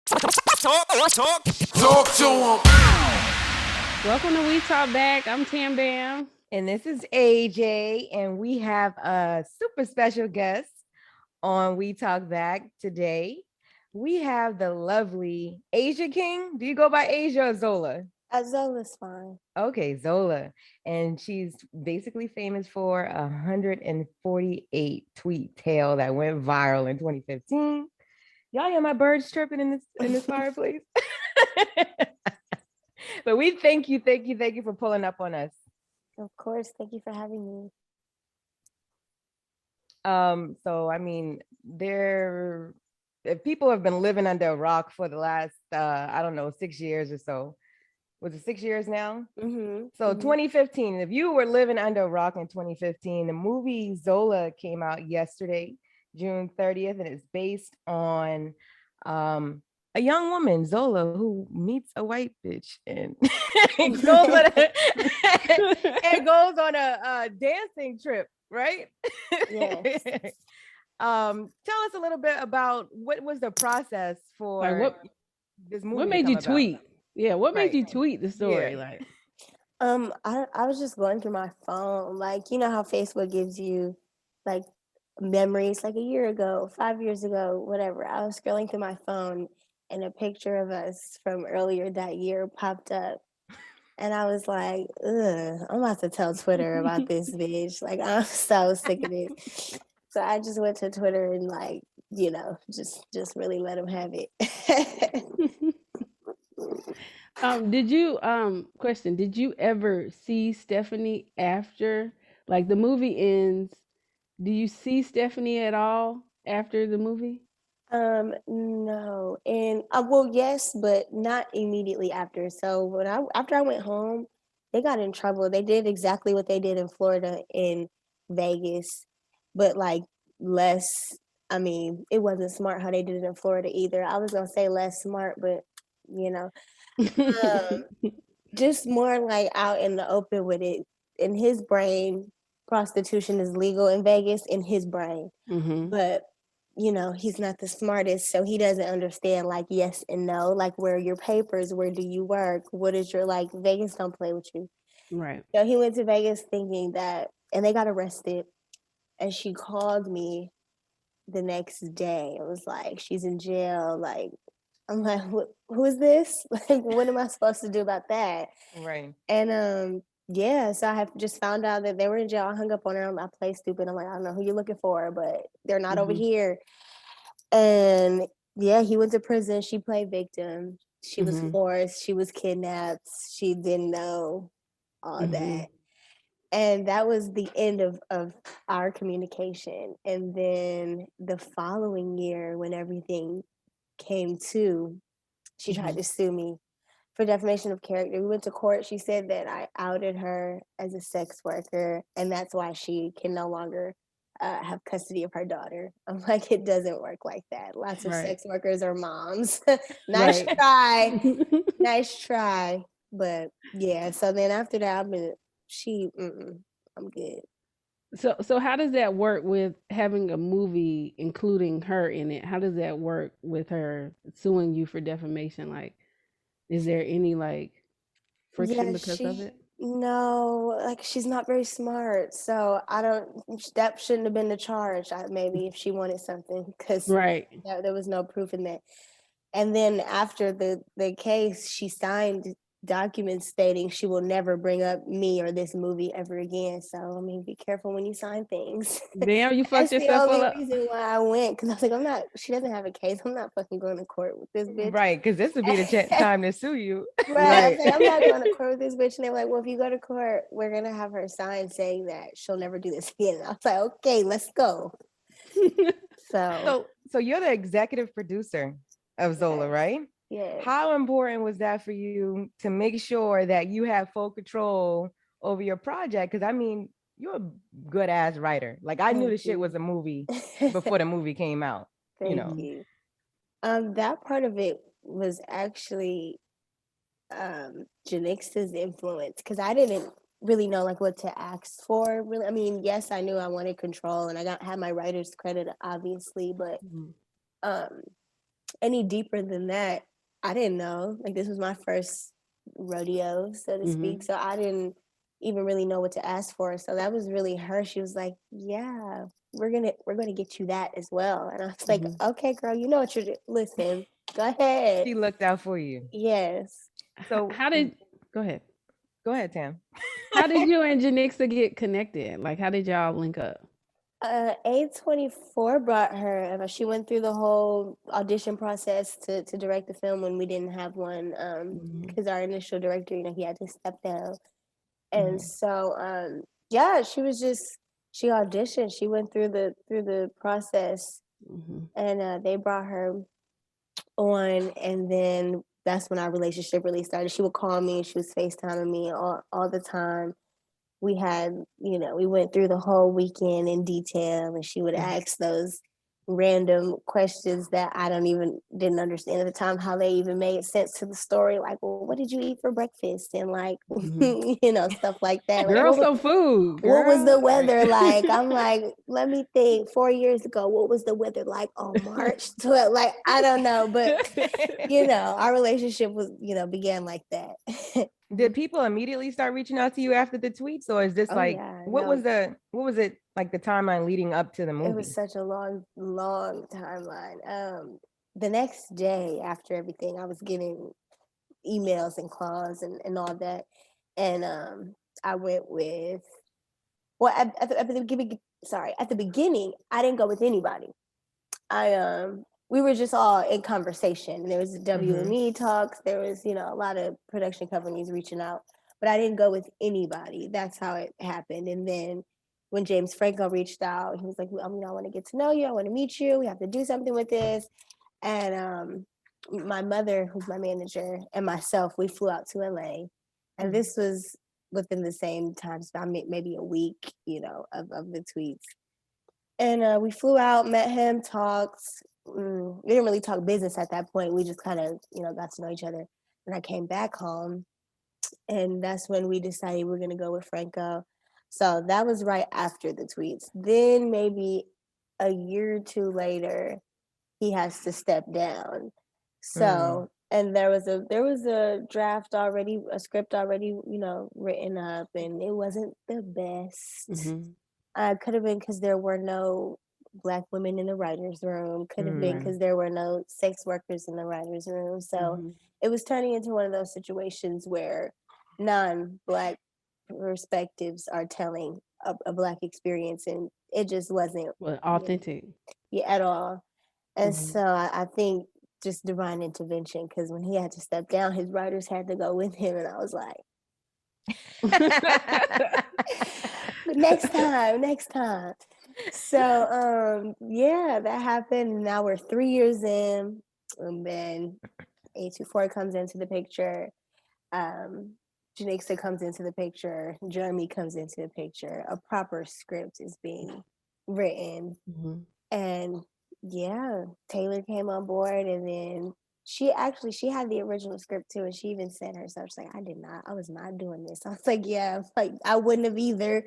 Talk to him. Welcome to We Talk Back. I'm Tam Bam. And this is AJ, and we have a super special guest on We Talk Back today. We have the lovely Asia King. Do you go by Asia or Zola? Zola's fine. Okay, Zola. And she's basically famous for a 148 tweet tale that went viral in 2015. Y'all hear my birds chirping in this fireplace? But we thank you for pulling up on us. Of course. Thank you for having me. So I mean, if people have been living under a rock for the last I don't know, 6 years or so. Was it 6 years now? Mm-hmm. So 2015, if you were living under a rock in 2015, the movie Zola came out yesterday, June 30th, and it's based on a young woman, Zola, who meets a white bitch and goes on a dancing trip, right? Yes. Tell us a little bit about what was the process for this movie. What made you tweet? Yeah, what made you tweet the story? Yeah. Like, I was just going through my phone, like, you know how Facebook gives you like memories, like a year ago, 5 years ago, whatever. I was scrolling through my phone and a picture of us from earlier that year popped up. And I was like, ugh, I'm about to tell Twitter about this bitch. Like, I'm so sick of this. So I just went to Twitter and like, you know, just really let him have it. did you ever see Stephanie after, like, the movie ends? Do you see Stephanie at all after the movie? No. And well, yes, but not immediately after. So after I went home, they got in trouble. They did exactly what they did in Florida in Vegas, but like less. I mean, it wasn't smart how they did it in Florida either. I was gonna say less smart, but you know, just more like out in the open with it. In his brain, prostitution is legal in Vegas in his brain, but you know, he's not the smartest, so he doesn't understand like yes and no, like where are your papers, where do you work, what is your, like, Vegas don't play with you. Right. So he went to Vegas thinking that, and they got arrested, and she called me the next day. It was like, she's in jail. Like, I'm like, who is this? Like, what am I supposed to do about that? Right. And yeah, so I have just found out that they were in jail. I hung up on her. I play stupid. I'm like, I don't know who you're looking for, but they're not over here. And yeah, he went to prison. She played victim. She was forced. She was kidnapped. She didn't know all that. And that was the end of our communication. And then the following year, when everything came to, she tried to sue me for defamation of character. We went to court. She said that I outed her as a sex worker, and that's why she can no longer have custody of her daughter. I'm like, it doesn't work like that. Lots of sex workers are moms. Nice try. Nice try. But yeah, so then after that, I'm good. So how does that work with having a movie including her in it? How does that work with her suing you for defamation? Like, is there any like friction because of it? No, like, she's not very smart, so I don't. That shouldn't have been the charge. Maybe if she wanted something, because there was no proof in that. And then after the case, she signed documents stating she will never bring up me or this movie ever again. So I mean, be careful when you sign things. Damn, you fucked yourself up. That's the only reason why I went, because I was like, I'm not. She doesn't have a case. I'm not fucking going to court with this bitch. Right, because this would be the time to sue you. Right. I was like, I'm not going to court with this bitch. And they were like, well, if you go to court, we're gonna have her sign saying that she'll never do this again. And I was like, okay, let's go. So you're the executive producer of Zola, right? Yeah. How important was that for you to make sure that you have full control over your project? Because I mean, you're a good ass writer. Like, I knew the shit was a movie before the movie came out. Thank you. That part of it was actually Janix's influence, because I didn't really know like what to ask for. Really, I mean, yes, I knew I wanted control, and I had my writer's credit, obviously, but any deeper than that, I didn't know. Like, this was my first rodeo, so to speak. So I didn't even really know what to ask for. So that was really her. She was like, "Yeah, we're gonna get you that as well." And I was like, "Okay, girl, you know what you're doing. Listen, go ahead." She looked out for you. Yes. So How did go ahead? go ahead, Tam. How did you and Janixa get connected? Like, how did y'all link up? A24 brought her. She went through the whole audition process to direct the film when we didn't have one. Because our initial director, he had to step down, and so yeah, she auditioned. She went through the process, and they brought her on, and then that's when our relationship really started. She would call me. She was FaceTiming me all the time. We had, we went through the whole weekend in detail, and she would ask those random questions that I didn't understand at the time how they even made sense to the story. Like, well, what did you eat for breakfast? And like, stuff like that. Like, Girl, some food. what was the girl. weather like? I'm like, let me think. 4 years ago, what was the weather like on March 12th? Like, I don't know, but our relationship was, began like that. Did people immediately start reaching out to you after the tweets, or is this what was it like the timeline leading up to the movie? It was such a long timeline. The next day after everything, I was getting emails and calls and all that, and I went with at the beginning, I didn't go with anybody. We were just all in conversation. There was WME talks. There was, a lot of production companies reaching out, but I didn't go with anybody. That's how it happened. And then when James Franco reached out, he was like, I want to get to know you. I want to meet you. We have to do something with this. And my mother, who's my manager, and myself, we flew out to LA. And this was within the same time, so maybe a week, of the tweets. And we flew out, met him, talked. We didn't really talk business at that point. We just kind of, got to know each other. And I came back home, and that's when we decided we're going to go with Franco. So that was right after the tweets. Then maybe a year or two later, he has to step down. So, and there was a draft already, a script already, written up, and it wasn't the best. Could have been because there were no Black women in the writer's room. Could have been because there were no sex workers in the writer's room. So it was turning into one of those situations where non-Black perspectives are telling a Black experience, and it just wasn't authentic. At all. And so I think just divine intervention, because when he had to step down, his writers had to go with him, and I was like, next time. So yeah, that happened. Now we're 3 years in, and then A24 comes into the picture. Janixa comes into the picture. Jeremy comes into the picture. A proper script is being written, and yeah, Taylor came on board, and then she had the original script too, and she even said herself, she's like, I was not doing this. I was like, yeah, like I wouldn't have either.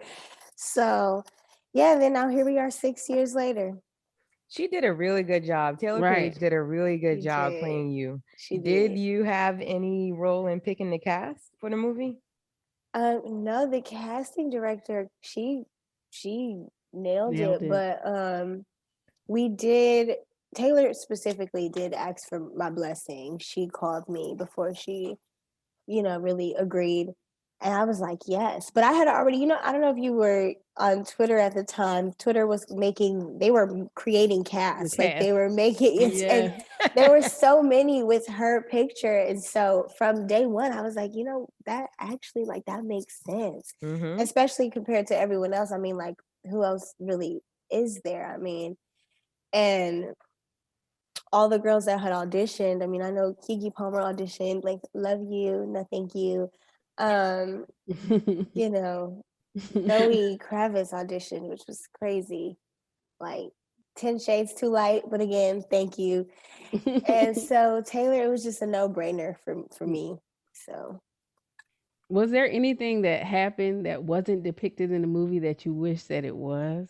So yeah, then now here we are 6 years later. She did a really good job. Taylor Page did a really good job playing you. Did you have any role in picking the cast for the movie? No, the casting director, she nailed it. But Taylor specifically did ask for my blessing. She called me before she, really agreed. And I was like, yes. But I had already, I don't know if you were on Twitter at the time. Twitter was they were creating casts. Like they were making it. And there were so many with her picture. And so from day one, I was like, that actually, like, that makes sense. Especially compared to everyone else. I mean, like, who else really is there? I mean, and all the girls that had auditioned, I mean, I know Keke Palmer auditioned, like, love you, no thank you. Zoe Kravitz auditioned, which was crazy. Like 10 shades too light, but again, thank you. And so Taylor, it was just a no-brainer for me. So was there anything that happened that wasn't depicted in the movie that you wish that it was?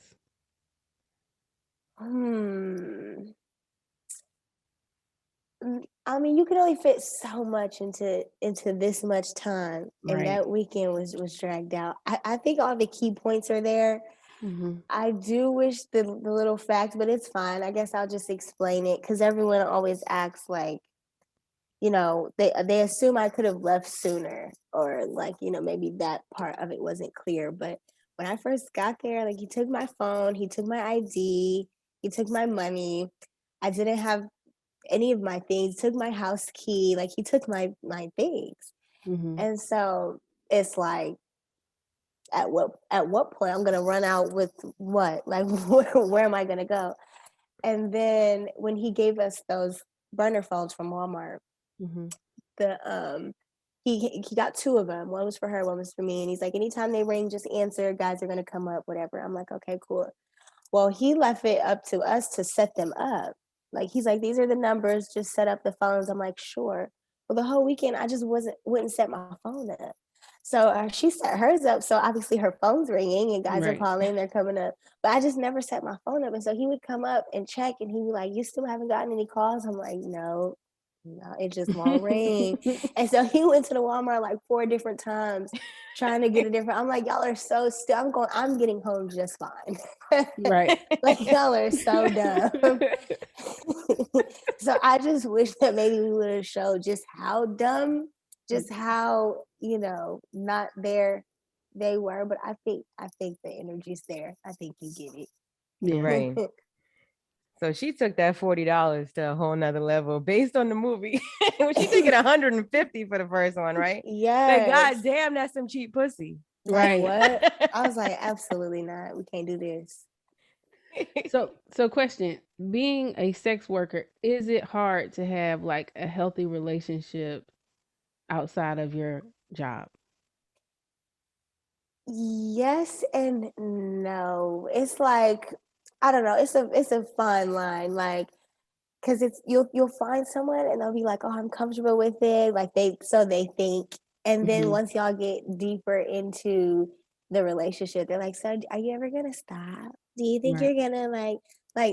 I mean, you can only fit so much into this much time, and Right. that weekend was dragged out. I think all the key points are there. Mm-hmm. I do wish the little facts, but it's fine. I guess I'll just explain it because everyone always acts like, they assume I could have left sooner, or like, maybe that part of it wasn't clear. But when I first got there, like, he took my phone, he took my ID, he took my money. I didn't have any of my things, took my house key, like he took my things. Mm-hmm. And so it's like, at what point I'm gonna run out with what? Like, where am I gonna go? And then when he gave us those burner phones from Walmart, Mm-hmm. the he got two of them. One was for her, one was for me. And he's like, anytime they ring, just answer. Guys are gonna come up, whatever. I'm like, okay, cool. Well, he left it up to us to set them up. Like, he's like, these are the numbers, just set up the phones. I'm like, sure. Well, the whole weekend I just wouldn't set my phone up. So she set hers up. So obviously her phone's ringing and guys are Right. calling, they're coming up. But I just never set my phone up. And so he would come up and check and he'd be like, you still haven't gotten any calls? I'm like, no, it just won't ring. And so he went to the Walmart like 4 different times trying to get a different. I'm like, y'all are so still. I'm getting home just fine. Right. Like, y'all are so dumb. So I just wish that maybe we would have showed just how dumb, just how, not there they were. But I think the energy's there. I think you get Yeah. Right. it. So she took that $40 to a whole nother level based on the movie. Well, she took it 150 for the first one, right? But Yes. god damn, that's some cheap pussy. Like, Right. what? I was like, absolutely not. We can't do this. So question, being a sex worker, is it hard to have like a healthy relationship outside of your job? Yes and no. It's like, I don't know. It's a fine line, like, because it's you'll find someone and they'll be like, oh, I'm comfortable with it, like they think, and then Mm-hmm. once y'all get deeper into the relationship, they're like, so are you ever gonna stop? Do you think Right. you're gonna like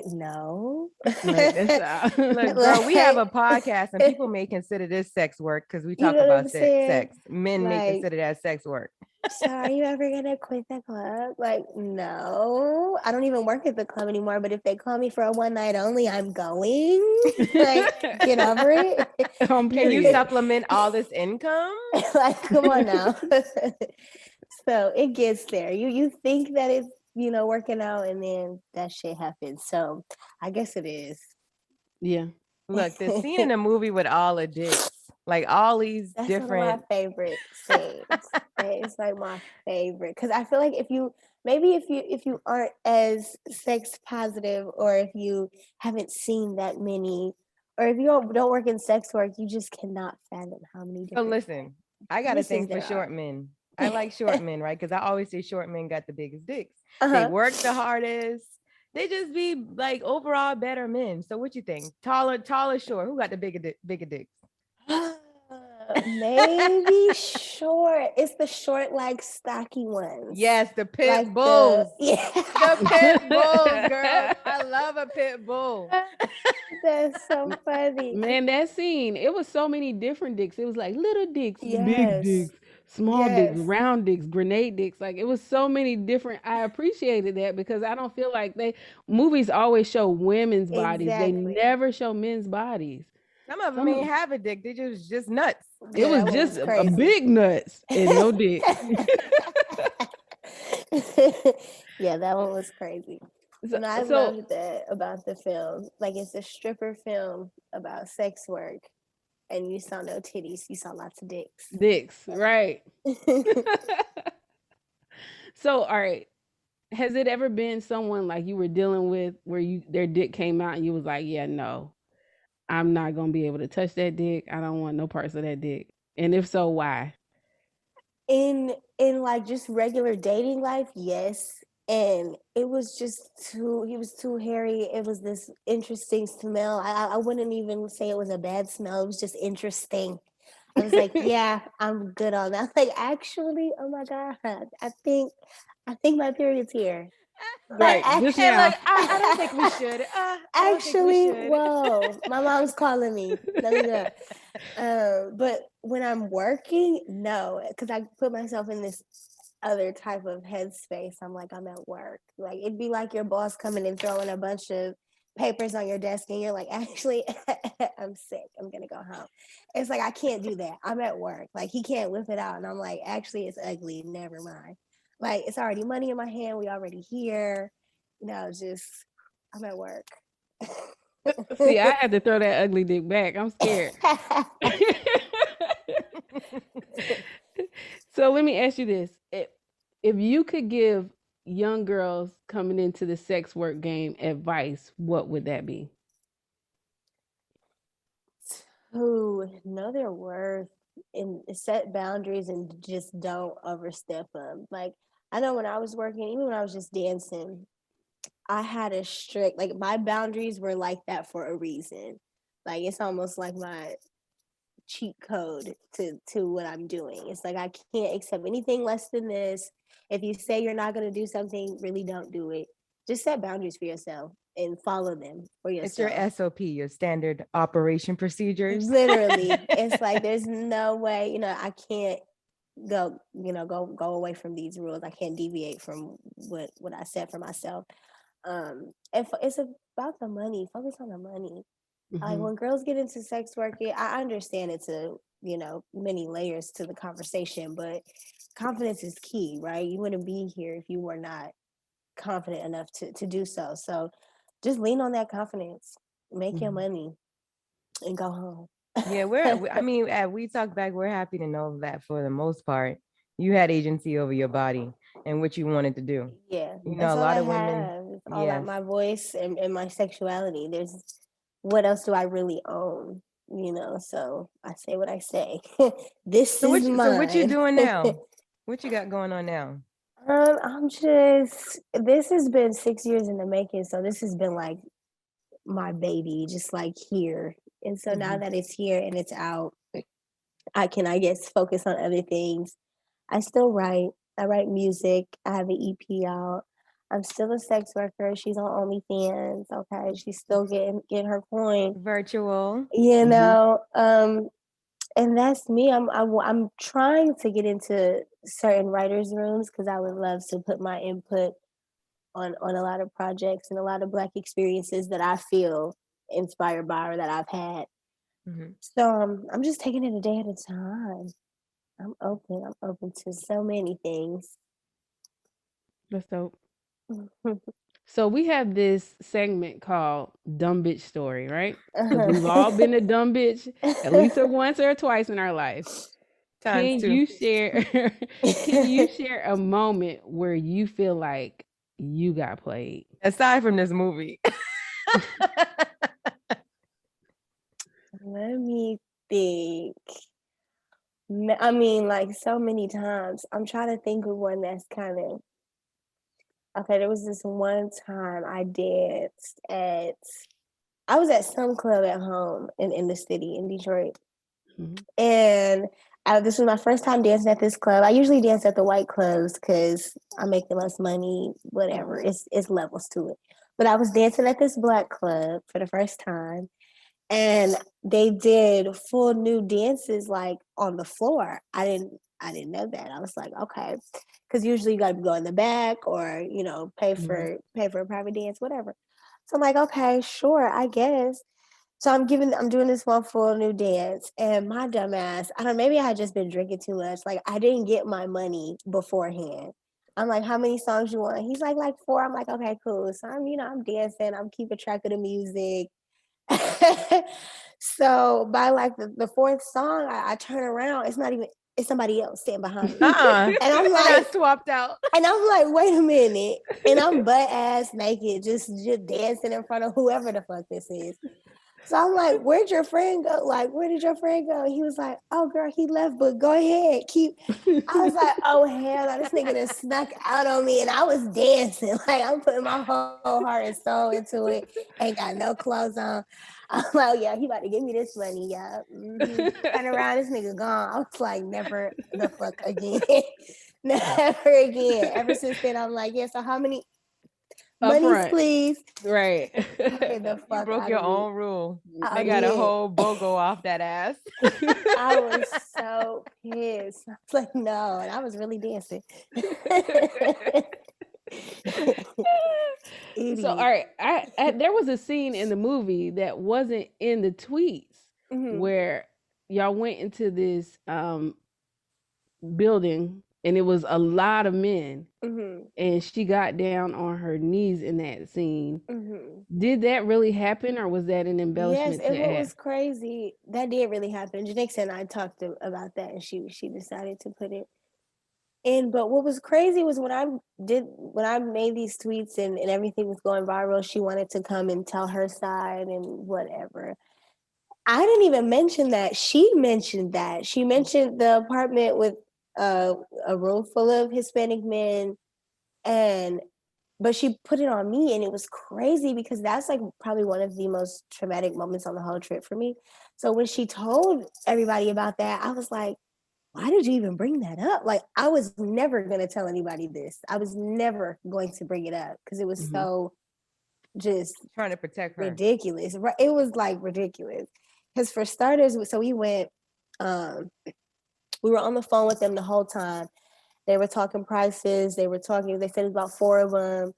no? Right. That's Look, girl, we have a Like, podcast and people may consider this sex work because we you talk know what about I'm saying? sex. Men may Like, consider that sex work. so are you ever gonna quit the club? Like, no, I don't even work at the club anymore. But if they call me for a one night only, I'm going. Like, get over it. On Can you period. supplement all this income? Like, come on now. So it gets there. You think that it's working out, and then that shit happens. So I guess it is. Yeah. Look, the scene in the movie with all the dicks, like all these That's different. one of my favorite scenes. It's like my favorite because I feel like if you aren't as sex positive, or if you haven't seen that many, or if you don't work in sex work, you just cannot fathom how many So different listen, I got a uses thing for there short are. men. I like short men, right? Because I always say short men got the biggest dicks. They Uh-huh. work the hardest. They just be like overall better men. So what you think? Taller, short. Who got the bigger dicks? Maybe short. It's the short, like stocky ones. Yes, the pit Like bulls. yeah. The pit bulls, girl. I love a pit bull. That's so funny. Man, that scene, it was so many different dicks. It was like little dicks, big Yes. dicks, small dicks, Yes. round dicks, grenade dicks. Like, it was so many different. I appreciated that because I don't feel like movies always show women's bodies. They Exactly. never show men's bodies. Some of them Some ain't have a dick. They just nuts. It Yeah, was that one just was a crazy. big nuts and no dick. Yeah, that one was crazy. So, And I so loved that about the film. Like, it's a stripper film about sex work, and you saw no titties, you saw lots of dicks. dicks, right? So, all right. Has it ever been someone like you were dealing with where their dick came out and you was like, yeah, no, I'm not gonna be able to touch that dick. I don't want no parts of that dick. And if so, why? in like just regular dating life, yes. And it was just he was too hairy. It was this interesting smell. I wouldn't even say it was a bad smell. It was just interesting. I was like, yeah, I'm good on that. Like, actually, oh my God, I think my period's here. Right. Just Hey, now. look, I don't think we should. I don't think we Actually, should. whoa, my mom's calling me. Let me go. But when I'm working, no, because I put myself in this other type of headspace. I'm like, I'm at work. Like it'd be like your boss coming and throwing a bunch of papers on your desk, and you're like, actually, I'm sick. I'm gonna go home. It's like I can't do that. I'm at work. Like he can't whip it out, and I'm like, actually, it's ugly. Never mind. Like it's already money in my hand. We already here. Just I'm at work. See, I had to throw that ugly dick back. I'm scared. So let me ask you this. If you could give young girls coming into the sex work game advice, what would that be? Who know their worth and set boundaries and just don't overstep them. Like I know when I was working, even when I was just dancing, I had a strict like my boundaries were like that for a reason. Like it's almost like my cheat code to what I'm doing. It's like I can't accept anything less than this. If you say you're not going to do something, really don't do it. Just set boundaries for yourself and follow them for It's your yourself. SOP, your standard operation procedures. Literally, it's like there's no way, I can't go away from these rules. I can't deviate from what I set for myself. If it's about the money, focus on the money. Like Mhm. when girls get into sex work, I understand it's many layers to the conversation, but confidence is key, right? You wouldn't be here if you were not confident enough to do so. So just lean on that confidence, make your Mhm. money, and go home. Yeah, I mean, at We Talk Back, we're happy to know that for the most part, you had agency over your body and what you wanted to do. Yeah, A that's all lot I of women, have. It's all that yes. my voice and my sexuality. There's what else do I really own? So I say what I say. This So is what you mine. doing now? What you got going on now? This has been 6 years in the making. So this has been like my baby, just like here. And so now Mhm. that it's here and it's out, I can, I guess, focus on other things. I still write. I write music. I have an EP out. I'm still a sex worker. She's on OnlyFans. Okay, she's still getting her coin. Virtual. You Mhm. know, and that's me. I'm trying to get into certain writers' rooms because I would love to put my input on a lot of projects and a lot of Black experiences that I feel inspired by or that I've had. Mhm. So I'm just taking it a day at a time. I'm open. I'm open to so many things. That's dope. So we have this segment called "Dumb Bitch Story," right? Because we've all been a dumb bitch at least once or twice in our life. Times Can two. you share? Can you share a moment where you feel like you got played? Aside from this movie. Let me think. I mean, like so many times. I'm trying to think of one that's kind of okay. There was this one time I danced at. I was at some club at home in the city in Detroit, Mhm. and this was my first time dancing at this club. I usually dance at the white clubs because I make the most money. Whatever, it's levels to it. But I was dancing at this Black club for the first time, and they did full new dances like on the floor. I didn't know that. I was like, okay, because usually you got to go in the back or pay Mhm. for a private dance, whatever. So I'm like, okay, sure, I guess. So I'm doing this one full new dance, and my dumb ass, I don't know, maybe I had just been drinking too much. Like I didn't get my money beforehand. I'm like, how many songs you want? He's like four. I'm like, okay, cool. So I'm dancing, I'm keeping track of the music. So by like the fourth song, I turn around. It's somebody else standing behind me. And I'm They got like, swapped out. wait a minute. And I'm butt ass naked, just dancing in front of whoever the fuck this is. So I'm like, where'd your friend go? Like, where did your friend go? He was like, oh girl, he left, but go ahead. I was like, oh hell no, this nigga done snuck out on me and I was dancing. Like I'm putting my whole heart and soul into it. Ain't got no clothes on. I'm like, yeah, he about to give me this money, yeah. Turn around, this nigga gone. I was like, never the fuck again. Never again. Ever since then, I'm like, yeah, so how many? Up Money, front. please. Right. Get the You fuck broke out your of me. own rule. I They got a did. whole BOGO off that ass. I was so pissed. I was like, no, and I was really dancing. So, all Idiot. right, there was a scene in the movie that wasn't in the tweets Mhm, where y'all went into this building and it was a lot of men, mhm, and she got down on her knees in that scene. mhm. Did that really happen, or was that an Yes, embellishment and to what add? was crazy, that did really happen. Janixa and I talked about that, and she decided to put it in. But what was crazy was when I made these tweets and everything was going viral, she wanted to come and tell her side and whatever. I didn't even mention that. She mentioned that. She mentioned the apartment with a room full of Hispanic men, and but she put it on me, and it was crazy because that's like probably one of the most traumatic moments on the whole trip for me. So when she told everybody about that, I was like, why did you even bring that up? Like, I was never going to tell anybody this. I was never going to bring it up because it was Mhm. so just Trying to protect her. ridiculous. It was like ridiculous. Because for starters, so we went, we were on the phone with them the whole time. They were talking prices. They said it was about 4 of them.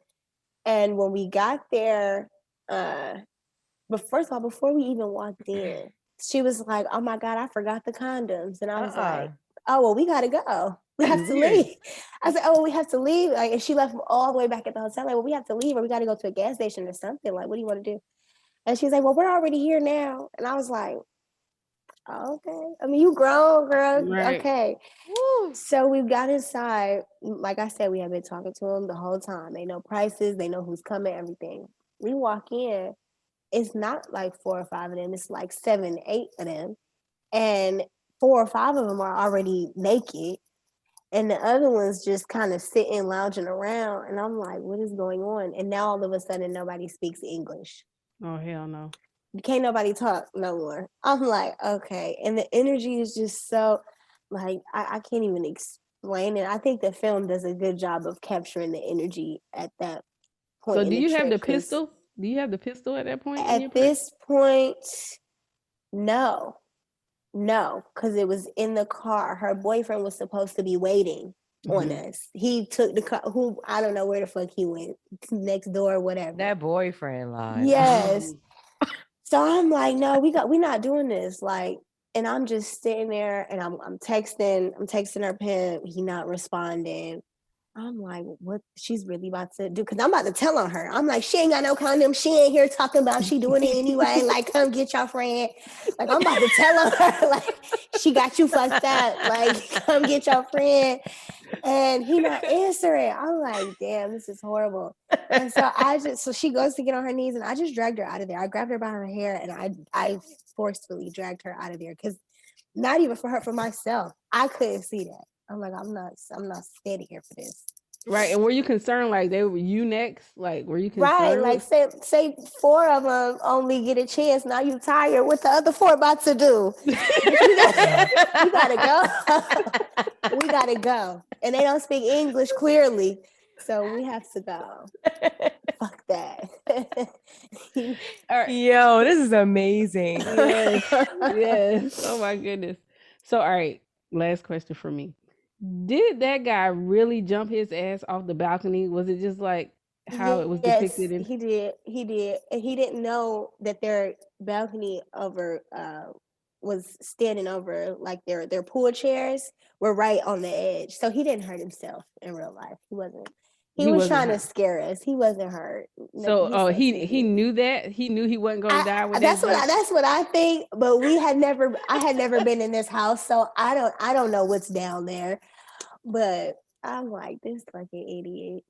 And when we got there, but first of all, before we even walked in, she was like, "Oh my God, I forgot the condoms." And I was like, "Oh, well, we gotta go. We have to Weird. leave." I said, "Oh, well, we have to leave." Like, and she left all the way back at the hotel. Like, "Well, we have to leave, or we got to go to a gas station or something. Like, what do you want to do?" And she's like, "Well, we're already here now." And I was like, oh, "Okay. I mean, you grown, girl. Right. Okay." Woo. So we got inside. Like I said, we have been talking to them the whole time. They know prices. They know who's coming. Everything. We walk in. It's not like 4 or 5 of them. It's like 7, 8 of them, and 4 or 5 of them are already naked, and the other ones just kind of sitting, lounging around. And I'm like, what is going on? And now all of a sudden, nobody speaks English. Oh hell no. Can't nobody talk no more. I'm like, okay. And the energy is just so, like, I can't even explain it. I think the film does a good job of capturing the energy at that point So, in do the you have trip. the Because pistol? Do you have the pistol at that point in your at purse? this point, no, no, because it was in the car. Her boyfriend was supposed to be waiting on us. He took the car, who I don't know where the fuck he went, next door, whatever. That boyfriend line. Yes. So I'm like, no, we're not doing this. Like, and I'm just sitting there and I'm texting her pimp. He not responding. I'm like, what she's really about to do? Because I'm about to tell on her. I'm like, she ain't got no condom. She ain't here talking about she doing it anyway. Like, come get your friend. Like, I'm about to tell on her. Like, she got you fucked up. Like, come get your friend. And he not answering. I'm like, damn, this is horrible. And so she goes to get on her knees, and I just dragged her out of there. I grabbed her by her hair, and I forcefully dragged her out of there, because not even for her, for myself, I couldn't see that. I'm like, I'm not standing here for this. Right. And were you concerned like they were you next? Like, were you Right, concerned? like say 4 of them only get a chance. Now you tired. What the other 4 about to do? We gotta go. We gotta go. And they don't speak English clearly, so we have to go. Fuck that. All right. Yo, this is amazing. Yes. Yes. Oh my goodness. So, all right. Last question for me. Did that guy really jump his ass off the balcony? Was it just like how it was Yes, depicted in? he did. He did, and he didn't know that their balcony over was standing over, like their pool chairs were right on the edge. So he didn't hurt himself in real life. He wasn't. He He was wasn't trying to hurt. scare us. He wasn't hurt. No, So, he's oh, so he sweet. knew that. He knew he wasn't going to die with that jump. That's what I think. But I had never been in this house, so I don't know what's down there. But I'm like, this fucking idiot.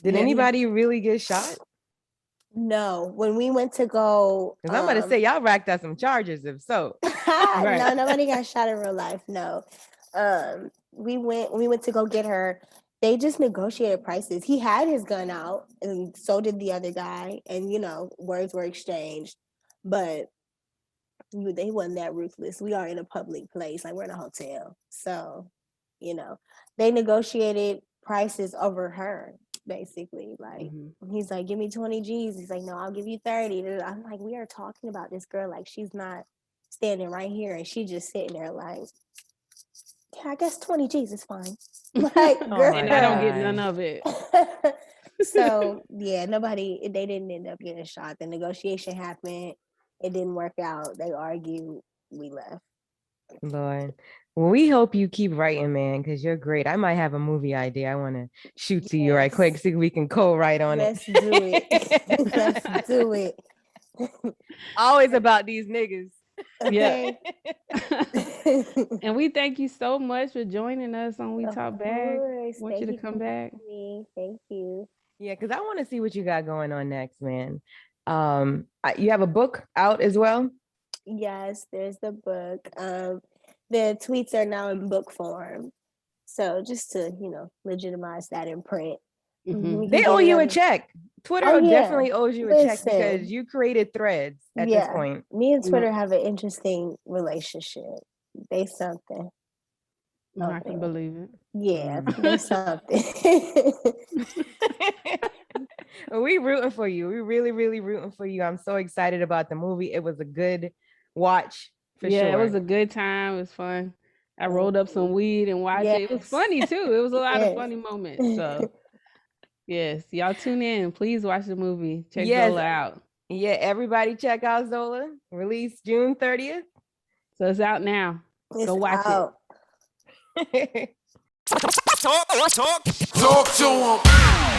Did anybody really get shot? No, when we went to go, Because I'm going to say y'all racked up some charges if so. Right. no, nobody got shot in real life. No, we went to go get her. They just negotiated prices. He had his gun out, and so did the other guy, and words were exchanged, but they wasn't that ruthless. We are in a public place, like we're in a hotel, so they negotiated prices over her. basically. Like Mhm. he's like, give me 20 G's. He's like, no, I'll give you 30. I'm like, we are talking about this girl like she's not standing right here and she just sitting there like, yeah, I guess 20 G's is fine. Like, Oh girl. my And I don't get God. none of it. So yeah, they didn't end up getting shot. The negotiation happened. It didn't work out. They argued. We left. Lord. Well, we hope you keep writing, man, because you're great. I might have a movie idea I want to shoot to you right quick, Yes. see if we can co-write on Let's it. do it. Let's do it. Always about these niggas. Yeah. Okay. And we thank you so much for joining us on We Of Talk Back. course. Want Thank you to you come for back. having me. Thank you. Yeah, because I want to see what you got going on next, man. You have a book out as well? Yes, there's the book. The tweets are now in book form. So just to, legitimize that in print. Mhm. We can They get owe it you a on. check. Twitter Oh, yeah. definitely owes you a check because Listen. you created threads at this Yeah. point. Me and No. Twitter have an interesting relationship. They something. I can believe it. Yeah, Mm. they something. We rooting for you. We really, really rooting for you. I'm so excited about the movie. It was a good watch for Yeah, sure. it was a good time. It was fun. I rolled up some weed and watched it. It was Yes. funny too. It was a lot of Yes. funny moments. So yes, y'all tune in. Please watch the movie. Check Yes. Zola out. Yeah, everybody check out Zola. Released June 30th. So it's out now. It's Go watch out. it. Talk to him.